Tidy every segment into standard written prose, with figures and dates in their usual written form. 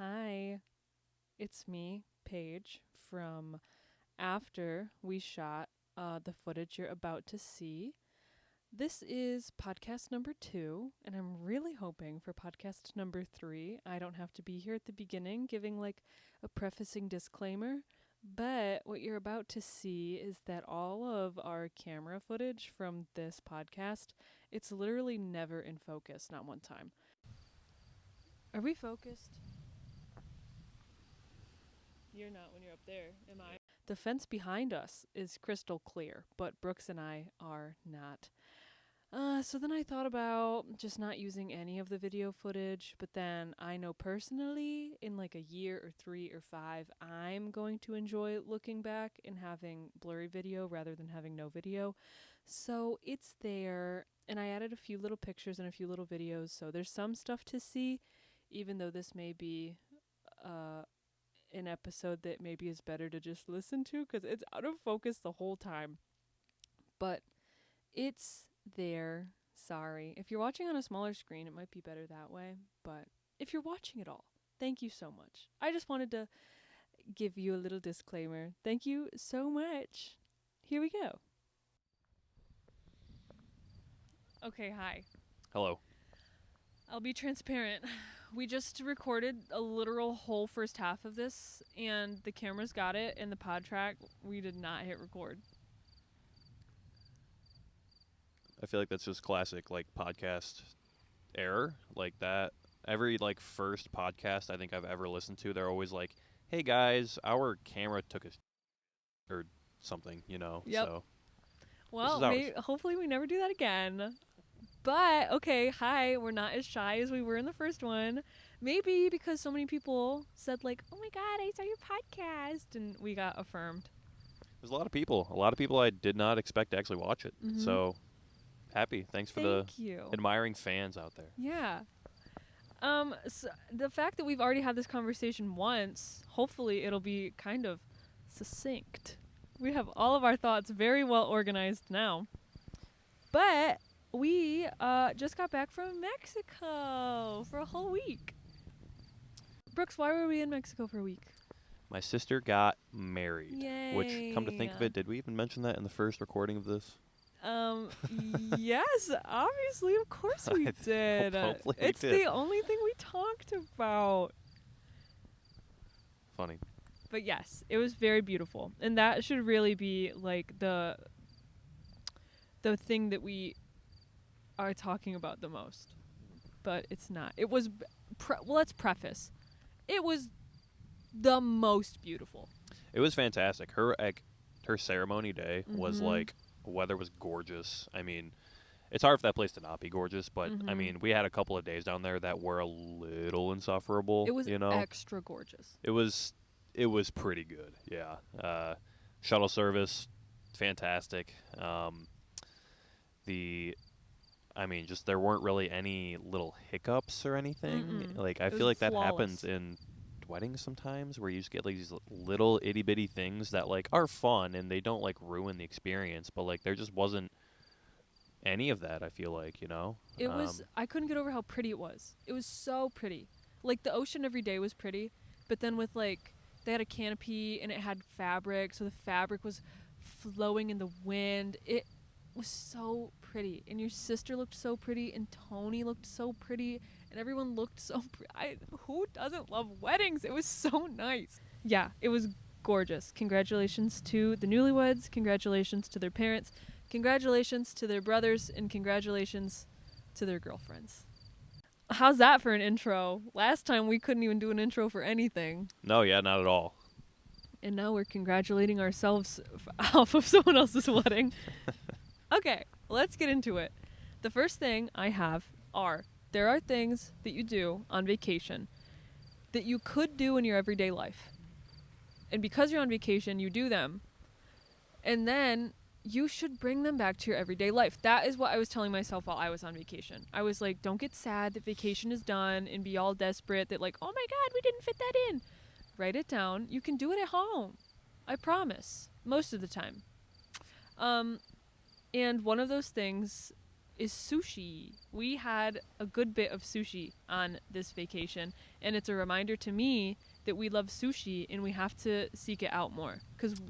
Hi, it's me, Paige, from after we shot the footage you're about to see. This is podcast number 2, and I'm really hoping for podcast number 3. I don't have to be here at the beginning giving like a prefacing disclaimer, but what you're about to see is that all of our camera footage from this podcast, it's literally never in focus, not one time. Are we focused? You're not when you're up there, am I? The fence behind us is crystal clear, but Brooks and I are not. So then I thought about just not using any of the video footage, but then I know personally in like a year or 3 or 5, I'm going to enjoy looking back and having blurry video rather than having no video. So it's there, and I added a few little pictures and a few little videos, so there's some stuff to see, even though this may be an episode that maybe is better to just listen to because it's out of focus the whole time. But it's there. Sorry. If you're watching on a smaller screen, it might be better that way. But if you're watching it all, thank you so much. I just wanted to give you a little disclaimer. Thank you so much. Here we go. Okay, hi. Hello. I'll be transparent. We just recorded a literal whole first half of this, and the cameras got it, and the pod track, we did not hit record. I feel like that's just classic, like, podcast error. Like, that, every, like, first podcast I think I've ever listened to, they're always like, hey, guys, our camera took a or something, you know? Yep. So, well, hopefully we never do that again. But, okay, hi, we're not as shy as we were in the first one. Maybe because so many people said, like, oh, my God, I saw your podcast, and we got affirmed. There's a lot of people I did not expect to actually watch it. Mm-hmm. So, happy. Thanks for the admiring fans out there. Yeah. So the fact that we've already had this conversation once, hopefully it'll be kind of succinct. We have all of our thoughts very well organized now. But we just got back from Mexico for a whole week. Brooks, why were we in Mexico for a week? My sister got married. Yay. Which, come to think of it, did we even mention that in the first recording of this? Yes, obviously, of course we did. Hopefully it's we did. The only thing we talked about. Funny. But yes, it was very beautiful. And that should really be like the thing that we are talking about the most. But it's not. It was well, let's preface. It was the most beautiful. It was fantastic. Her ceremony day was like, weather was gorgeous. I mean, it's hard for that place to not be gorgeous, but I mean, we had a couple of days down there that were a little insufferable. It was, you know? Extra gorgeous. It was pretty good. Yeah. Shuttle service, fantastic. I mean, just there weren't really any little hiccups or anything. Like, I feel like that happens in weddings sometimes, where you just get like these little itty bitty things that like are fun and they don't like ruin the experience, but like there just wasn't any of that. I feel like, you know, it was, I couldn't get over how pretty it was. It was so pretty. Like, the ocean every day was pretty, but then with like, they had a canopy and it had fabric, so the fabric was flowing in the wind. It was so pretty, and your sister looked so pretty, and Tony looked so pretty, and everyone looked so who doesn't love weddings? It was so nice. Yeah, it was gorgeous. Congratulations to the newlyweds. Congratulations to their parents. Congratulations to their brothers. And congratulations to their girlfriends. How's that for an intro? Last time we couldn't even do an intro for anything. No, yeah, not at all. And now we're congratulating ourselves off of someone else's wedding. Okay, let's get into it. The first thing I have there are things that you do on vacation that you could do in your everyday life. And because you're on vacation, you do them. And then you should bring them back to your everyday life. That is what I was telling myself while I was on vacation. I was like, don't get sad that vacation is done and be all desperate that like, oh my God, we didn't fit that in. Write it down. You can do it at home. I promise. Most of the time. And one of those things is sushi. We had a good bit of sushi on this vacation, and it's a reminder to me that we love sushi and we have to seek it out more because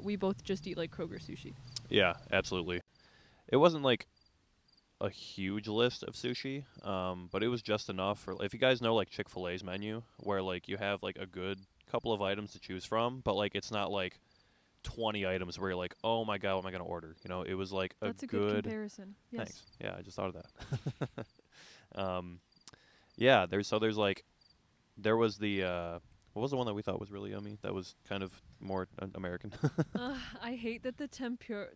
we both just eat like Kroger sushi. Yeah, absolutely. It wasn't like a huge list of sushi, but it was just enough for, if you guys know like Chick-fil-A's menu, where like you have like a good couple of items to choose from, but like it's not like 20 items where you're like, oh my god, what am I gonna order? You know, it was like That's a good comparison. Yes. Thanks. Yeah, I just thought of that. Yeah, there was the what was the one that we thought was really yummy? That was kind of more American. I hate that the tempura.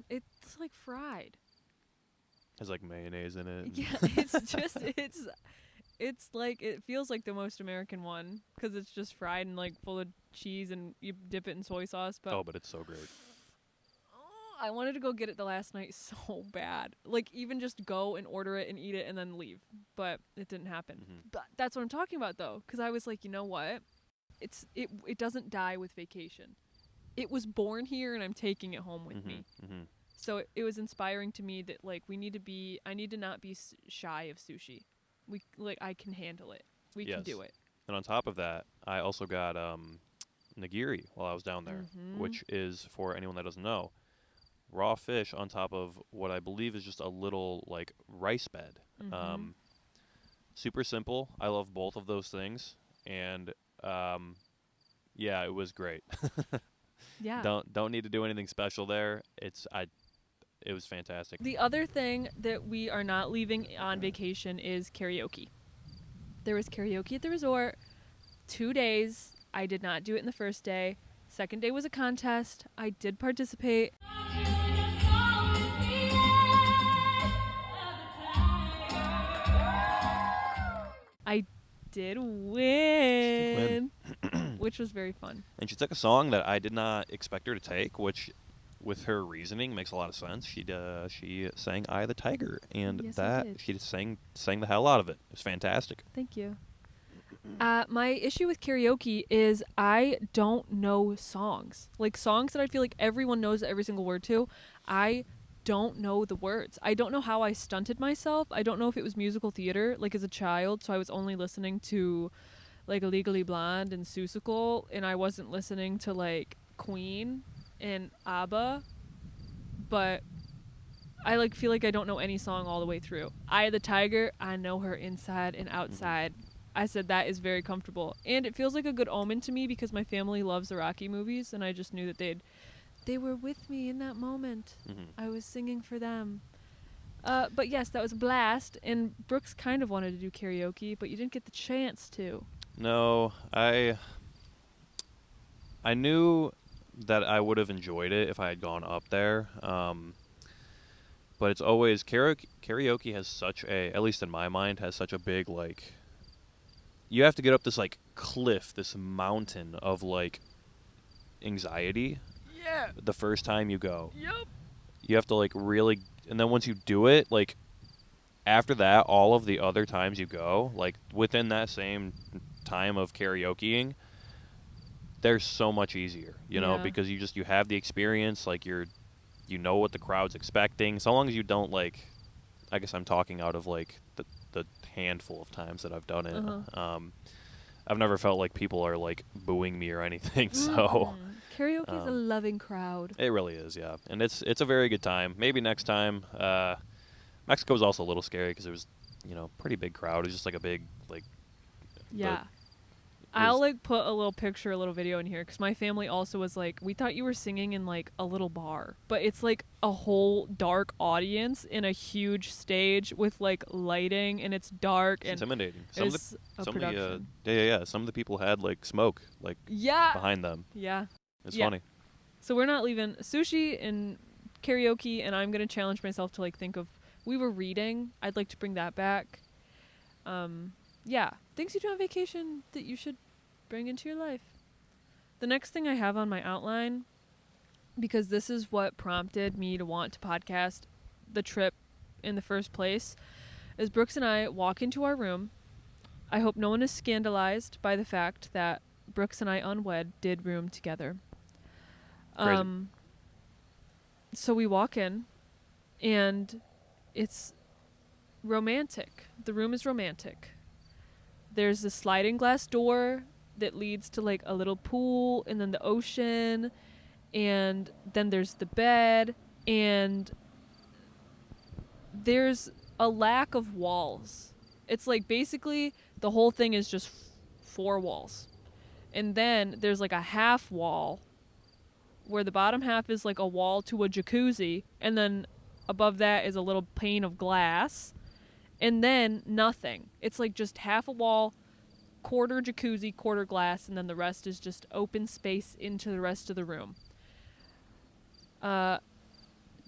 It's like fried. There's like mayonnaise in it. Yeah, it's like, it feels like the most American one because it's just fried and like full of cheese and you dip it in soy sauce. But but it's so great. I wanted to go get it the last night so bad. Like even just go and order it and eat it and then leave. But it didn't happen. Mm-hmm. But that's what I'm talking about though, because I was like, you know what? It doesn't die with vacation. It was born here and I'm taking it home with me. Mm-hmm. So it was inspiring to me that like I need to not be shy of sushi. I can handle it. We can do it. And on top of that, I also got nigiri while I was down there, which is, for anyone that doesn't know, raw fish on top of what I believe is just a little like rice bed. Super simple. I love both of those things, and yeah, it was great. Yeah. Don't need to do anything special there. It was fantastic. The other thing that we are not leaving on vacation is karaoke. There was karaoke at the resort. 2 days. I did not do it in the first day. Second day was a contest. I did participate. I did win. Which was very fun. And she took a song that I did not expect her to take, which, with her reasoning, makes a lot of sense. She sang "Eye of the Tiger," and she sang the hell out of it. It was fantastic. Thank you. My issue with karaoke is I don't know songs. Like songs that I feel like everyone knows every single word to. I don't know the words. I don't know how I stunted myself. I don't know if it was musical theater, like as a child, so I was only listening to like Legally Blonde and Seussical, and I wasn't listening to like Queen and ABBA, but I like feel like I don't know any song all the way through. Eye of the Tiger, I know her inside and outside. I said that is very comfortable, and it feels like a good omen to me because my family loves the Rocky movies, and I just knew that they were with me in that moment. I was singing for them. But yes, that was a blast, and Brooks kind of wanted to do karaoke, but you didn't get the chance to. No, I knew that I would have enjoyed it if I had gone up there. But it's always karaoke has such a, at least in my mind, has such a big like. You have to get up this like cliff, this mountain of like anxiety. Yeah. The first time you go. Yep. You have to like really, and then once you do it, like after that, all of the other times you go, like within that same time of karaokeing, they're so much easier, you know, because you have the experience, like you know what the crowd's expecting. So long as you don't like, I guess I'm talking out of like the handful of times that I've done it. I've never felt like people are like booing me or anything. So karaoke is a loving crowd. It really is, yeah, and it's a very good time. Maybe next time. Mexico was also a little scary because it was, pretty big crowd. It was just like a big like. Yeah. I'll like put a little picture, a little video in here because my family also was like, we thought you were singing in like a little bar, but it's like a whole dark audience in a huge stage with like lighting, and it's dark and intimidating. Some of the people had like smoke like behind them. Yeah, it's funny. So we're not leaving sushi and karaoke, and I'm gonna challenge myself to like think of. We were reading. I'd like to bring that back. Yeah, things you do on vacation that you should bring into your life. The next thing I have on my outline, because this is what prompted me to want to podcast the trip in the first place, is Brooks and I walk into our room. I hope no one is scandalized by the fact that Brooks and I, unwed, did room together. So we walk in, and it's romantic. The room is romantic. There's a sliding glass door that leads to like a little pool, and then the ocean, and then there's the bed, and there's a lack of walls. It's like basically the whole thing is just 4 walls. And then there's like a half wall where the bottom half is like a wall to a jacuzzi, and then above that is a little pane of glass, and then nothing. It's like just half a wall, quarter jacuzzi, quarter glass, and then the rest is just open space into the rest of the room.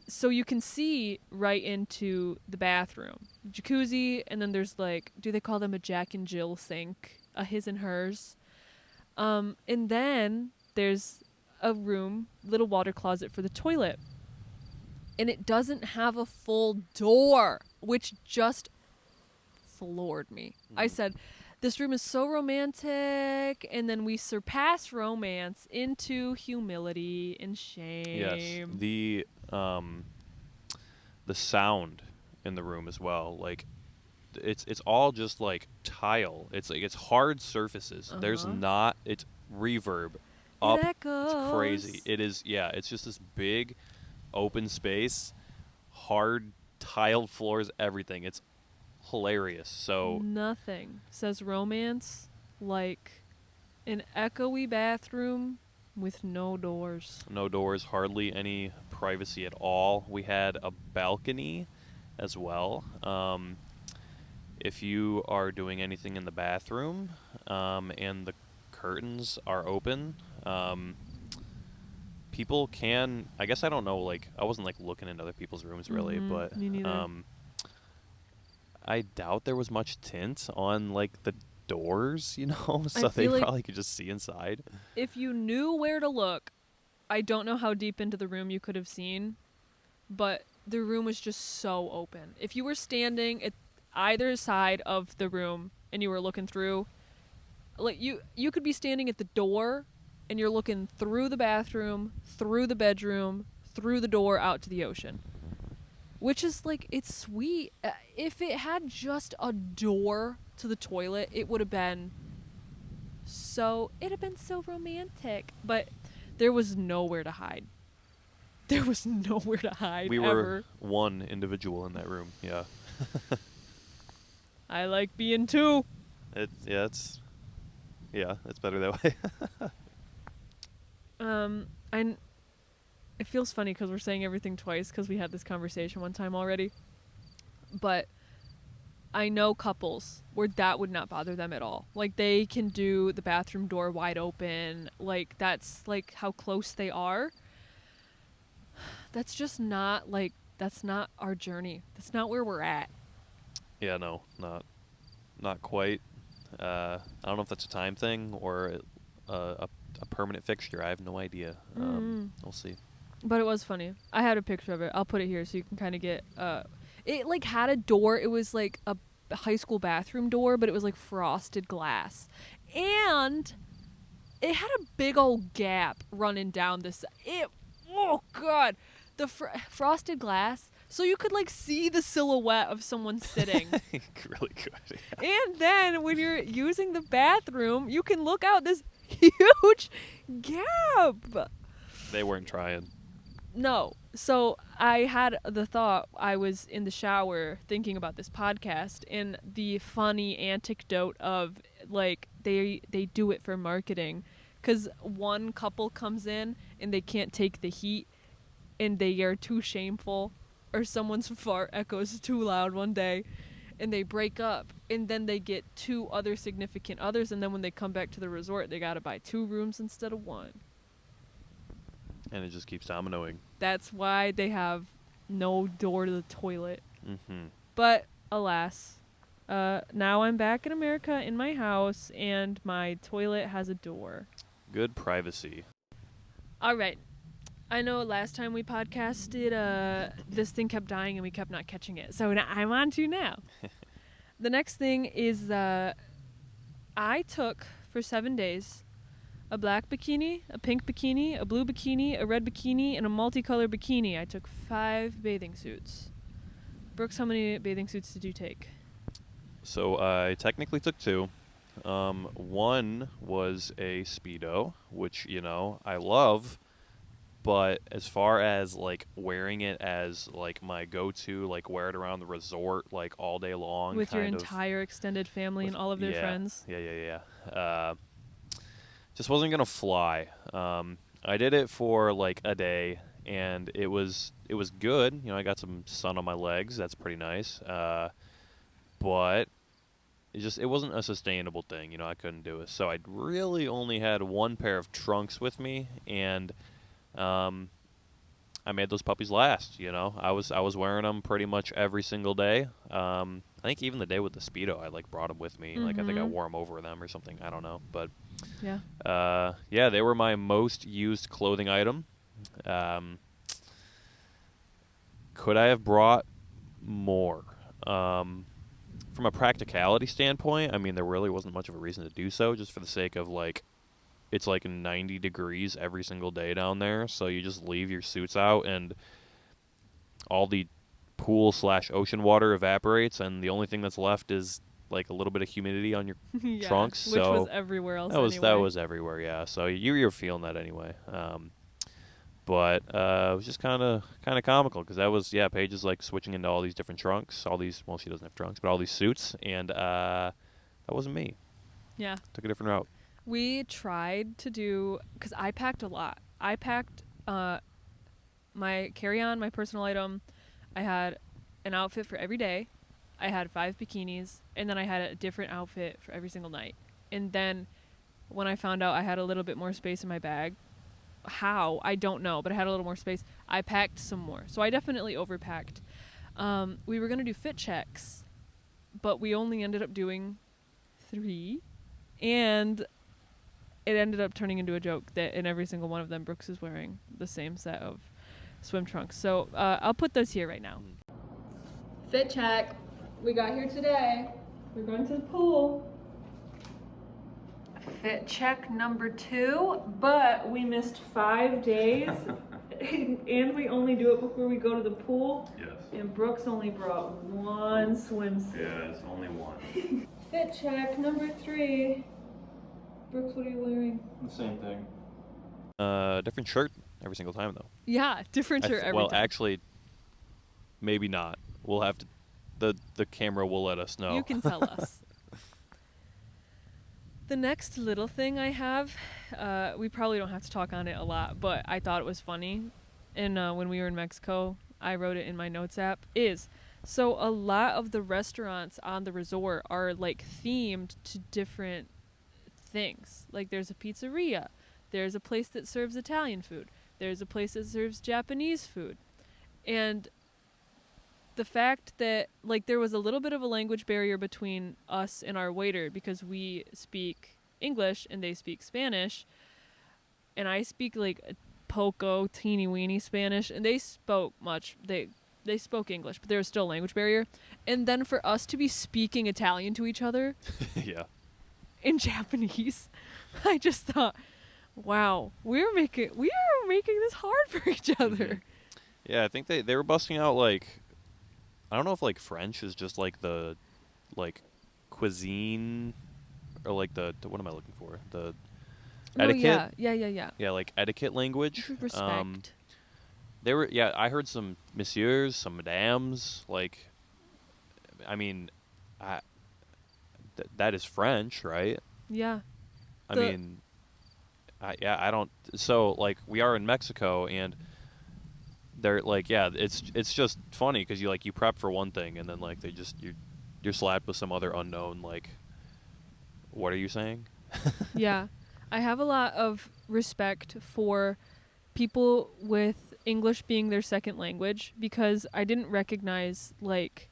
So you can see right into the bathroom. Jacuzzi, and then there's like, do they call them a Jack and Jill sink? A his and hers. And then there's a room, little water closet for the toilet. And it doesn't have a full door, which just floored me. I said, this room is so romantic, and then we surpass romance into humility and shame. Yes, the sound in the room as well. Like, it's all just like tile. It's like it's hard surfaces. There's not. It's reverb. Up. It echoes. It's crazy. It is. Yeah. It's just this big, open space, hard tiled floors. Everything. It's hilarious. So nothing says romance like an echoey bathroom with no doors. No doors, hardly any privacy at all. We had a balcony as well. If you are doing anything in the bathroom and the curtains are open, people can, I guess I don't know, like, I wasn't like looking into other people's rooms really, but me neither. I doubt there was much tint on like the doors, you know, so they like probably could just see inside. If you knew where to look, I don't know how deep into the room you could have seen, but the room was just so open. If you were standing at either side of the room and you were looking through, like you could be standing at the door and you're looking through the bathroom, through the bedroom, through the door out to the ocean. Which is like, it's sweet. If it had just a door to the toilet, it would have been so romantic. But there was nowhere to hide. There was nowhere to hide. We ever. were one individual in that room. Yeah. I like being two. It's better that way. And it feels funny because we're saying everything twice because we had this conversation one time already. But I know couples where that would not bother them at all. Like, they can do the bathroom door wide open. Like, that's like how close they are. That's just not like, that's not our journey. That's not where we're at. Yeah, no, not quite. I don't know if that's a time thing or a permanent fixture. I have no idea. We'll see. But it was funny. I had a picture of it. I'll put it here so you can kind of get... it, like, had a door. It was, like, a high school bathroom door, but it was, like, frosted glass. And it had a big old gap running down this... Oh, God. The frosted glass... So you could, like, see the silhouette of someone sitting. Really good. And then when you're using the bathroom, you can look out this huge gap. They weren't trying. No. So I had the thought, I was in the shower thinking about this podcast, and the funny anecdote of, like, they do it for marketing. Because one couple comes in, and they can't take the heat, and they are too shameful, or someone's fart echoes too loud one day, and they break up, and then they get 2 other significant others, and then when they come back to the resort, they gotta buy 2 rooms instead of 1. And it just keeps dominoing. That's why they have no door to the toilet. Mm-hmm. But alas, now I'm back in America in my house, and my toilet has a door. Good privacy. All right. I know last time we podcasted, this thing kept dying and we kept not catching it. So I'm on to now. The next thing is I took, for 7 days, a black bikini, a pink bikini, a blue bikini, a red bikini, and a multicolored bikini. I took 5 bathing suits. Brooks, how many bathing suits did you take? So I technically took 2. One was a Speedo, which, I love. But as far as, like, wearing it as, like, my go-to, like, wear it around the resort, like, all day long. With your entire extended family and all of their friends? Yeah. Just wasn't going to fly. I did it for, like, a day, and it was good. I got some sun on my legs. That's pretty nice. But it wasn't a sustainable thing. I couldn't do it. So I really only had one pair of trunks with me, and I made those puppies last. I was wearing them pretty much every single day. I think even the day with the Speedo, I like brought them with me. Like I think I wore them over them or something. I don't know, but yeah, they were my most used clothing item. Could I have brought more? From a practicality standpoint, I mean, there really wasn't much of a reason to do so, just for the sake of, like, it's like 90 degrees every single day down there, so you just leave your suits out, and all the pool/ocean water evaporates, and the only thing that's left is, like, a little bit of humidity on your trunks. Which was everywhere else That was everywhere, yeah. So you're feeling that anyway. But it was just kind of comical, because that was, Paige is, like, switching into all these different trunks, well, she doesn't have trunks, but all these suits, and that wasn't me. Yeah. Took a different route. We tried to do, because I packed a lot. I packed my carry-on, my personal item. I had an outfit for every day. I had 5 bikinis, and then I had a different outfit for every single night. And then when I found out I had a little bit more space in my bag, how, I don't know, but I had a little more space, I packed some more. So I definitely overpacked. We were going to do fit checks, but we only ended up doing 3, and it ended up turning into a joke that in every single one of them, Brooks is wearing the same set of swim trunks. So I'll put those here right now. Fit check. We got here today. We're going to the pool. Fit check number 2, but we missed 5 days, and we only do it before we go to the pool. Yes. And Brooks only brought 1 swimsuit. Yeah, it's only 1. Fit check number 3. Brooks, what are you wearing? The same thing. Different shirt every single time, though. Yeah, different shirt every time. Well, actually, maybe not. We'll have to. The camera will let us know. You can tell us. The next little thing I have, we probably don't have to talk on it a lot, but I thought it was funny. And when we were in Mexico, I wrote it in my notes app, so a lot of the restaurants on the resort are, like, themed to different things. Like, there's a pizzeria. There's a place that serves Italian food. There's a place that serves Japanese food. And the fact that, like, there was a little bit of a language barrier between us and our waiter, because we speak English and they speak Spanish, and I speak, like, poco, teeny weeny Spanish, and they spoke they spoke English, but there was still a language barrier. And then for us to be speaking Italian to each other yeah, in Japanese, I just thought, wow, we are making this hard for each other. Yeah, I think they were busting out, like, I don't know if, like, French is just, like, the, like, cuisine, or, like, the what am I looking for? The etiquette? Yeah. Yeah, like, etiquette language. Respect. I heard some messieurs, some madames, like, I mean, that is French, right? Yeah. I mean, I don't, so, like, we are in Mexico, and they're, like, it's just funny, because you prep for one thing, and then, like, you're slapped with some other unknown, like, what are you saying? Yeah. I have a lot of respect for people with English being their second language, because I didn't recognize, like,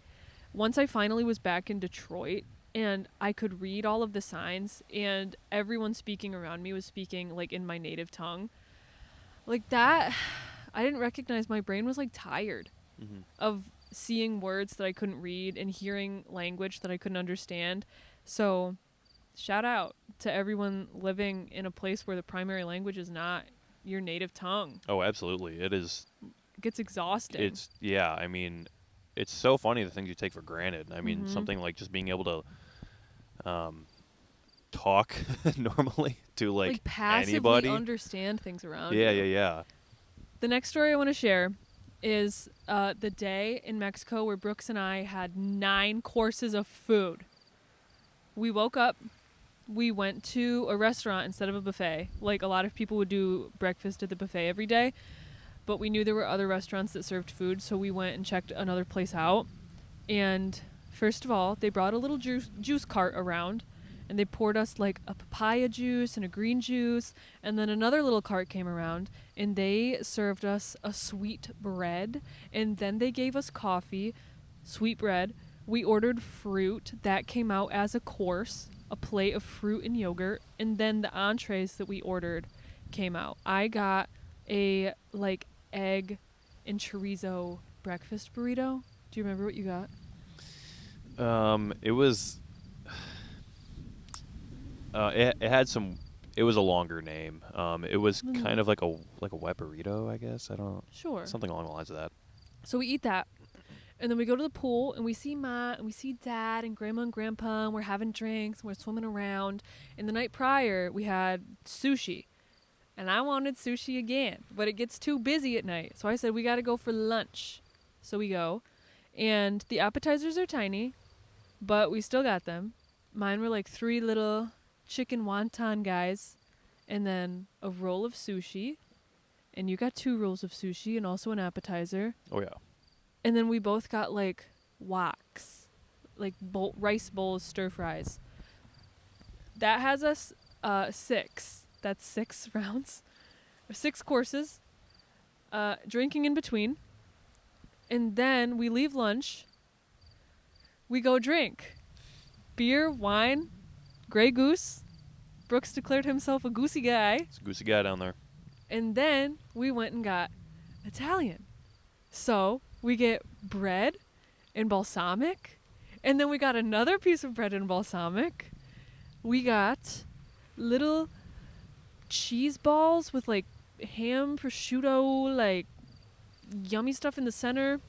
once I finally was back in Detroit and I could read all of the signs and everyone speaking around me was speaking, like, in my native tongue, like, that, I didn't recognize, my brain was, like, tired of seeing words that I couldn't read and hearing language that I couldn't understand. So shout out to everyone living in a place where the primary language is not your native tongue. Oh, absolutely. It is. It gets exhausting. I mean, it's so funny the things you take for granted. I mean, something like just being able to talk normally to like passively anybody. Understand things around you. Yeah. The next story I want to share is the day in Mexico where Brooks and I had 9 courses of food. We woke up, we went to a restaurant instead of a buffet. Like a lot of people would do breakfast at the buffet every day, but we knew there were other restaurants that served food, so we went and checked another place out. And first of all, they brought a little juice cart around, and they poured us like a papaya juice and a green juice, and then another little cart came around, and they served us a sweet bread, and then they gave us coffee, sweet bread. We ordered fruit. That came out as a course, a plate of fruit and yogurt, and then the entrees that we ordered came out. I got a like egg and chorizo breakfast burrito. Do you remember what you got? It was it had some. It was a longer name. It was kind of like a wet burrito, I guess. I don't. Sure. Something along the lines of that. So we eat that, and then we go to the pool, and we see Ma, and we see Dad, and Grandma and Grandpa, and we're having drinks, and we're swimming around. And the night prior, we had sushi, and I wanted sushi again, but it gets too busy at night. So I said, we got to go for lunch. So we go, and the appetizers are tiny, but we still got them. Mine were like 3 little chicken wonton guys, and then a roll of sushi, and you got 2 rolls of sushi and also an appetizer. Oh yeah. And then we both got like woks, like rice bowls, stir fries. That has us 6. That's 6 rounds, 6 courses, drinking in between, and then we leave lunch. We go drink beer, wine, Grey Goose. Brooks declared himself a goosey guy. It's a goosey guy down there. And then we went and got Italian. So we get bread and balsamic. And then we got another piece of bread and balsamic. We got little cheese balls with like ham, prosciutto, like yummy stuff in the center.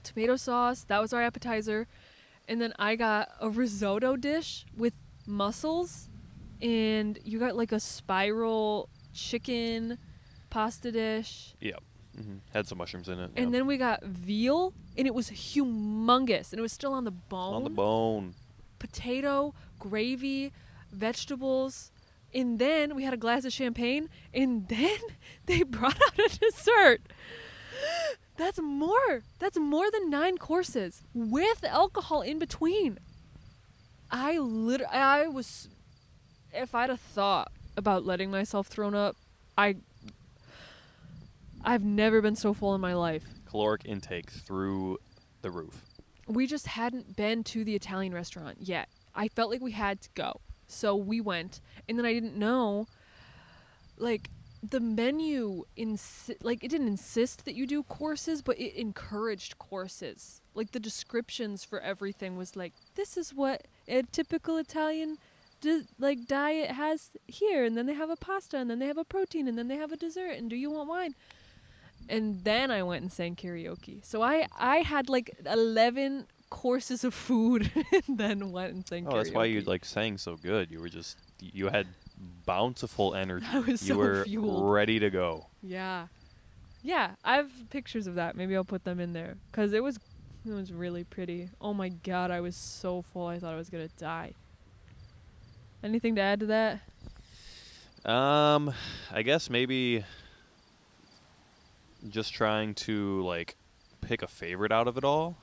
Tomato sauce. That was our appetizer. And then I got a risotto dish with mussels, and you got like a spiral chicken pasta dish. Yep. Mm-hmm. Had some mushrooms in it. And then we got veal, and it was humongous, and it was still on the bone. On the bone. Potato, gravy, vegetables, and then we had a glass of champagne, and then they brought out a dessert. That's more than 9 courses with alcohol in between. I was, if I'd have thought about letting myself thrown up, I've never been so full in my life. Caloric intake through the roof. We just hadn't been to the Italian restaurant yet. I felt like we had to go. So we went, and then I didn't know, like, the menu, it didn't insist that you do courses, but it encouraged courses. Like, the descriptions for everything was like, this is what a typical Italian diet has here, and then they have a pasta, and then they have a protein, and then they have a dessert, and do you want wine? And then I went and sang karaoke. So I had like 11 courses of food and then went and sang karaoke. Oh, that's why you sang so good. You had bountiful energy. I was so you were fueled. Ready to go. Yeah. Yeah, I have pictures of that. Maybe I'll put them in there, cuz it was really pretty. Oh my god, I was so full. I thought I was going to die. Anything to add to that? I guess maybe just trying to like pick a favorite out of it all.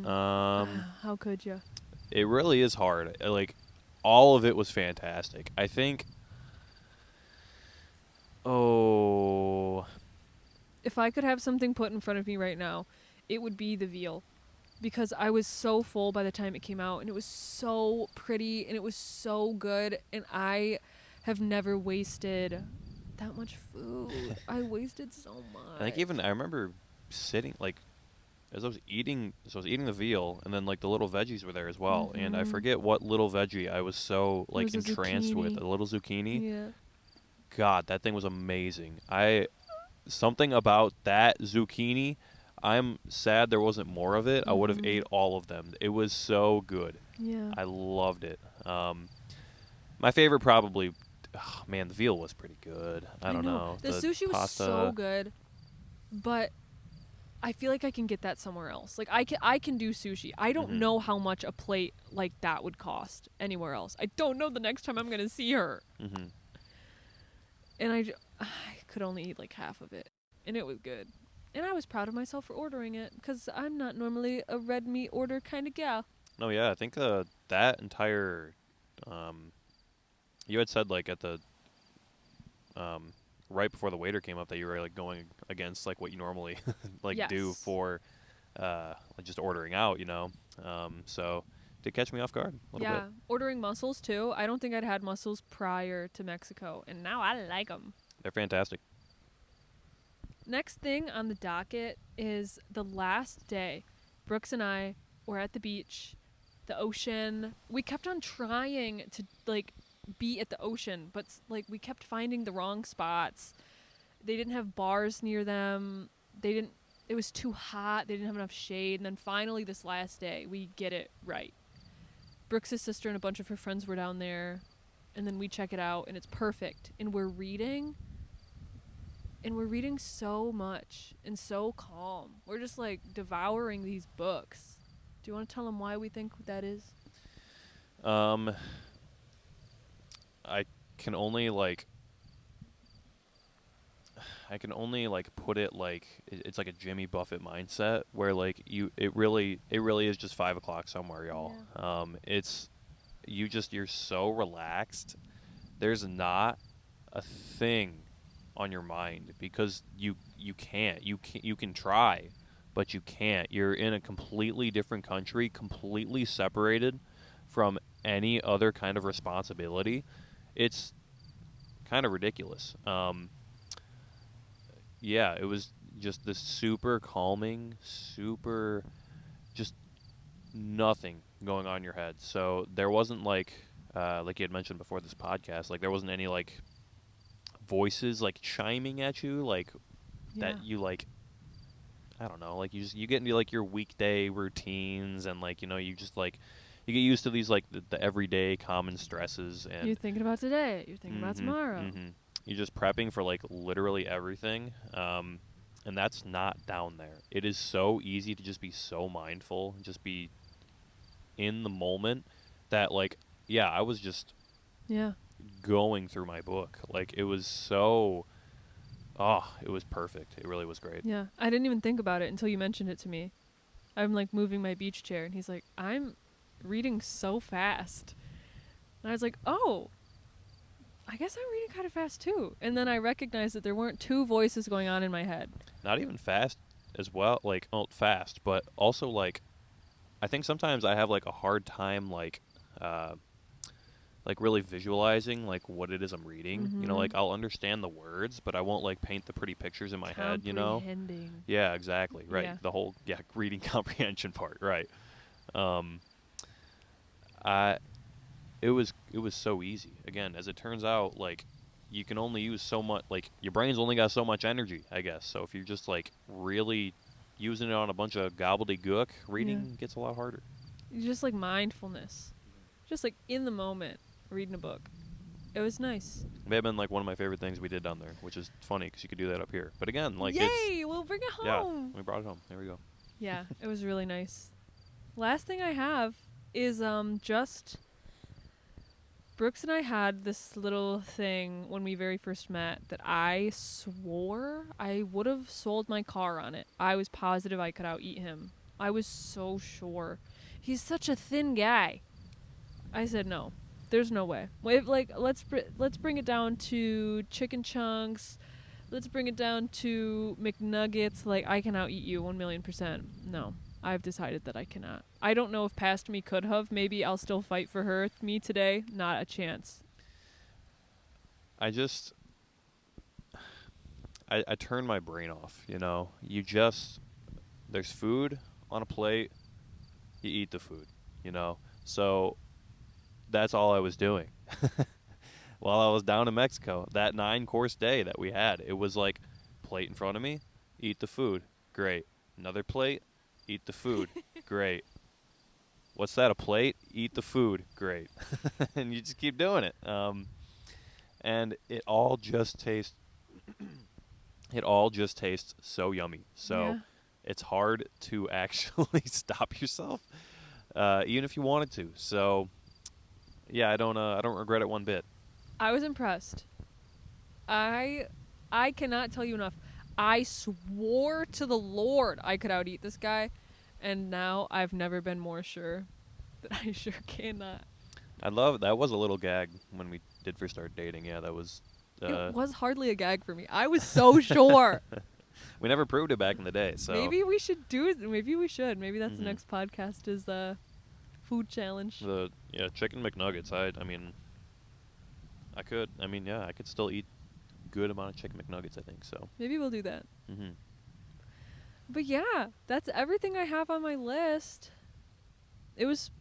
How could you? It really is hard. Like, all of it was fantastic. I think. If I could have something put in front of me right now, it would be the veal, because I was so full by the time it came out, and it was so pretty, and it was so good, and I have never wasted that much food. I wasted so much. I think I remember sitting, like, as I was eating the veal, and then like the little veggies were there as well, and I Mm-hmm. forget what little veggie I was so It like was a entranced with. zucchini. A little zucchini. Yeah. God, that thing was amazing. Something about that zucchini. I'm sad there wasn't more of it. I would have Mm-hmm. ate all of them. It was so good. Yeah. I loved it. My favorite probably, oh, man, the veal was pretty good. I I don't know. know. The The sushi was so pasta. good, but I feel like I can get that somewhere else. Like I can do sushi. I don't Mhm. know how much a plate like that would cost anywhere else. I don't know the next time I'm going to see her. Mhm. And I could only eat like half of it, and it was good. And I was proud of myself for ordering it because I'm not normally a red meat order kind of gal. No, yeah, I think that entire, um, you had said like at the um, right before the waiter came up that you were like going against like what you normally like do Yes. for like just ordering out, you know. So did catch me off guard a little bit. Yeah, ordering mussels too. I don't think I'd had mussels prior to Mexico, and now I like them. They're fantastic. Next thing on the docket is the last day. Brooks and I were at the beach, the ocean. We kept on trying to like be at the ocean, but like we kept finding the wrong spots. They didn't have bars near them. They didn't It was too hot. They didn't have enough shade. And then finally this last day, we get it right. Brooks' sister and a bunch of her friends were down there, and then we check it out and it's perfect. And we're reading so much and so calm. We're just like devouring these books. Do you want to tell them why we think that is? Um, I can only like put it like it's like a Jimmy Buffett mindset where like it really is just 5 o'clock somewhere, y'all. Yeah. It's you're so relaxed. There's not a thing on your mind because you can try, but you can't. You're in a completely different country, completely separated from any other kind of responsibility. It's kind of ridiculous. Yeah, it was just this super calming, super just nothing going on in your head. So there wasn't like you had mentioned before this podcast, like there wasn't any like voices like chiming at you like Yeah. that you like I don't know, like you get into like your weekday routines and like you just like you get used to these like the everyday common stresses and You're thinking about today. You're thinking about tomorrow. You're just prepping for like literally everything. And that's not down there. It is so easy to just be so mindful and just be in the moment that like yeah, I was just Yeah. going through my book. Like it was it was perfect. It really was great. Yeah. I didn't even think about it until you mentioned it to me. I'm like moving my beach chair, and he's like, I'm reading so fast. And I was like, oh, I guess I'm reading kind of fast too. And then I recognized that there weren't two voices going on in my head. Not even fast as well, like fast, but also like I think sometimes I have like a hard time like really visualizing like what it is I'm reading. Mm-hmm. Like I'll understand the words, but I won't like paint the pretty pictures in my head, Comprehending. Yeah, exactly. Right. Yeah. The whole reading comprehension part, right. I it was so easy. Again, as it turns out, like you can only use so much, like your brain's only got so much energy, I guess. So if you're just like really using it on a bunch of gobbledygook, reading gets a lot harder. Just like mindfulness. Just like in the moment, reading a book. It was nice. It may have been like one of my favorite things we did down there, which is funny because you could do that up here. But again, like Yay! We'll bring it home. Yeah, we brought it home. There we go. Yeah, it was really nice. Last thing I have is just Brooks and I had this little thing when we very first met that I swore I would have sold my car on it. I was positive I could out-eat him. I was so sure. He's such a thin guy. I said no. There's no way. Let's bring it down to chicken chunks. Let's bring it down to McNuggets. Like I can out-eat you 1,000,000%. No. I've decided that I cannot. I don't know if past me could have. Maybe I'll still fight for me today. Not a chance. I turned my brain off, You just there's food on a plate, you eat the food, you know? So that's all I was doing. While I was down in Mexico, that 9-course day that we had, it was like, plate in front of me, eat the food, great. Another plate, eat the food, great. What's that, a plate? Eat the food, great. And you just keep doing it. And it all just tastes so yummy. So it's hard to actually stop yourself, even if you wanted to. So yeah, I don't regret it one bit. I was impressed. I cannot tell you enough. I swore to the Lord I could out eat this guy, and now I've never been more sure that I sure cannot. That was a little gag when we did first start dating. Yeah, that was. It was hardly a gag for me. I was so sure. We never proved it back in the day, so maybe we should do it. Maybe we should. Maybe that's the next podcast is the food challenge. The chicken McNuggets. I could still eat good amount of chicken McNuggets, I think, so. Maybe we'll do that. Mm-hmm. But yeah, that's everything I have on my list. It was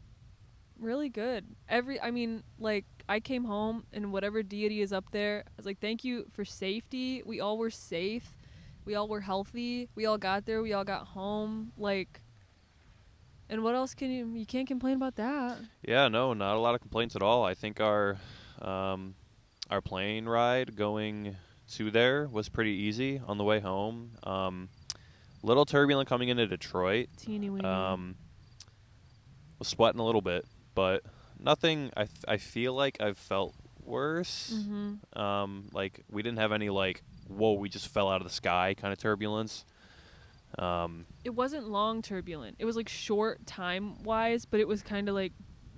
really good. I came home and whatever deity is up there, I was like, thank you for safety. We all were safe. We all were healthy. We all got there. We all got home. And what else you can't complain about that. Yeah, no, not a lot of complaints at all. I think our plane ride going to there was pretty easy on the way home. Little turbulent coming into Detroit. Teeny weeny. Was sweating a little bit, but nothing. I feel like I've felt worse. Mm-hmm. We didn't have any whoa, we just fell out of the sky kind of turbulence. It wasn't long turbulent. It was short time wise, but it was kind of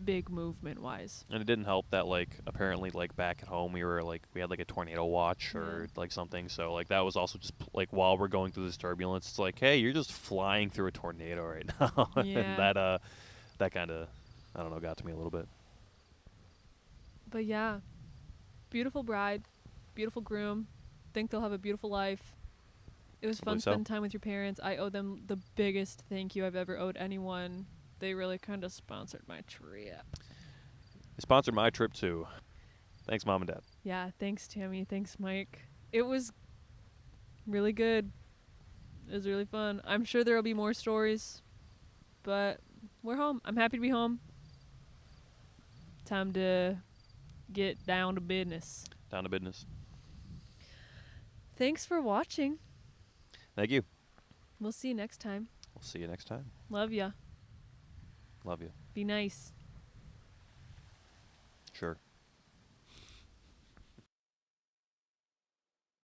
big movement wise. And it didn't help that apparently back at home we had a tornado watch or something. So that was also just while we're going through this turbulence, it's hey, you're just flying through a tornado right now. Yeah. And that kind of, I don't know, got to me a little bit. But yeah, beautiful bride, beautiful groom. Think they'll have a beautiful life. It was fun spending time with your parents. I owe them the biggest thank you I've ever owed anyone. They really kind of sponsored my trip. They sponsored my trip too. Thanks, Mom and Dad. Yeah, thanks, Tammy. Thanks, Mike. It was really good. It was really fun. I'm sure there will be more stories, but we're home. I'm happy to be home. Time to get down to business. Down to business. Thanks for watching. Thank you. We'll see you next time. We'll see you next time. Love ya. Love you. Be nice.